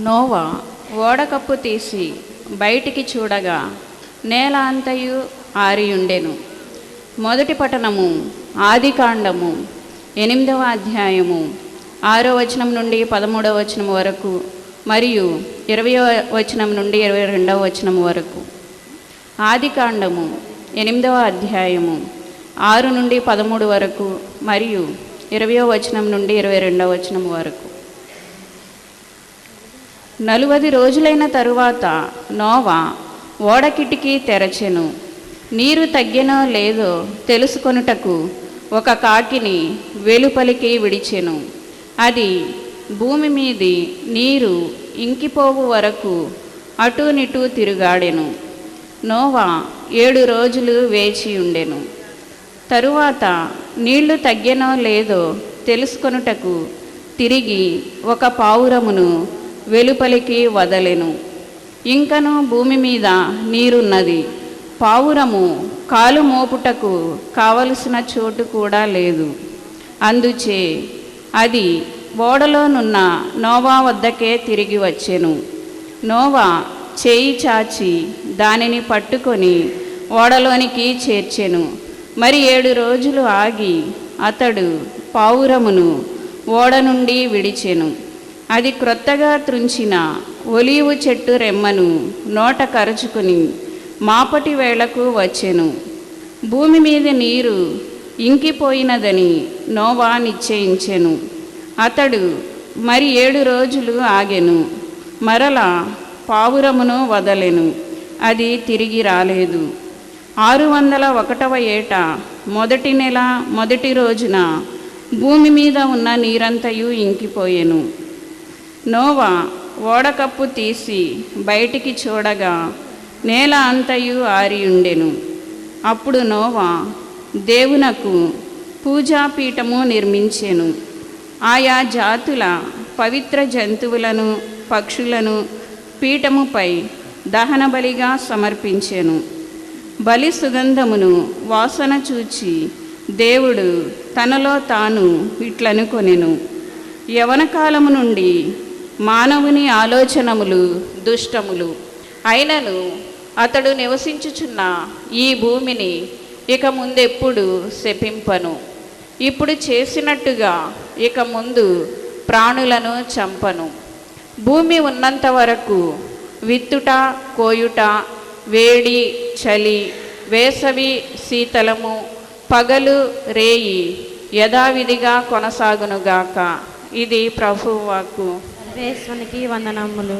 Noah ఓడకప్పు తీసి బయటికి చూడగా నేల అంతయు ఆరియుండెను. మొదటి పట్టణము ఆదికాండము 8వ అధ్యాయము 6వ వచనం నుండి 13వ వచనం వరకు మరియు 20వ వచనం నుండి 22వ వచనం వరకు. ఆదికాండము 8వ అధ్యాయము 6 నుండి 13 వరకు మరియు 20వ వచనం నుండి 22వ వచనం వరకు. 40 రోజులైన తరువాత నోవా ఓడ కిటికీ తెరచెను. నీరు తగ్గెనో లేదో తెలుసుకొనుటకు ఒక కాకిని వెలుపలికి విడిచెను. అది భూమి మీది నీరు ఇంకిపోవు వరకు అటూనిటూ తిరుగాడెను. నోవా 7 రోజులు వేచి ఉండెను. తరువాత నీళ్లు తగ్గెనో లేదో తెలుసుకొనుటకు తిరిగి ఒక పావురమును వెలుపలికి వదలెను. ఇంకను భూమి మీద నీరున్నది. పావురము కాలు మోపుటకు కావలసిన చోటు కూడా లేదు. అందుచే అది ఓడలోనున్న నోవా వద్దకే తిరిగి వచ్చెను. నోవా చేయి చాచి దానిని పట్టుకొని ఓడలోనికి చేర్చెను. మరి 7 రోజులు ఆగి అతడు పావురమును ఓడ నుండి విడిచెను. అది క్రొత్తగా త్రుంచిన ఒలీవు చెట్టు రెమ్మను నోట కరుచుకుని మాపటి వేళకు వచ్చెను. భూమి మీద నీరు ఇంకిపోయినదని నోవా నిశ్చయించెను. అతడు మరి 7 రోజులు ఆగెను. మరలా పావురమును వదలెను. అది తిరిగి రాలేదు. 601వ ఏట మొదటి నెల మొదటి రోజున భూమి మీద ఉన్న నీరంతయు ఇంకిపోయెను. నోవా ఓడకప్పు తీసి బయటికి చూడగా నేల అంతయు ఆరియుండెను. అప్పుడు నోవా దేవునకు పూజాపీఠము నిర్మించెను. ఆయా జాతుల పవిత్ర జంతువులను పక్షులను పీఠముపై దహన బలిగా సమర్పించెను. బలి సుగంధమును వాసన చూచి దేవుడు తనలో తాను ఇట్లనుకొనెను, యవన కాలము నుండి మానవుని ఆలోచనములు దుష్టములు. అయినను అతడు నివసించుచున్న ఈ భూమిని ఇక ముందెప్పుడు శపింపను. ఇప్పుడు చేసినట్టుగా ఇక ముందు ప్రాణులను చంపను. భూమి ఉన్నంత వరకు విత్తుట కోయుట, వేడి చలి, వేసవి శీతలము, పగలు రేయి యథావిధిగా కొనసాగునుగాక. ఇది ప్రభువు వాక్కు. సర్వేశ్వరునికి వందనములు.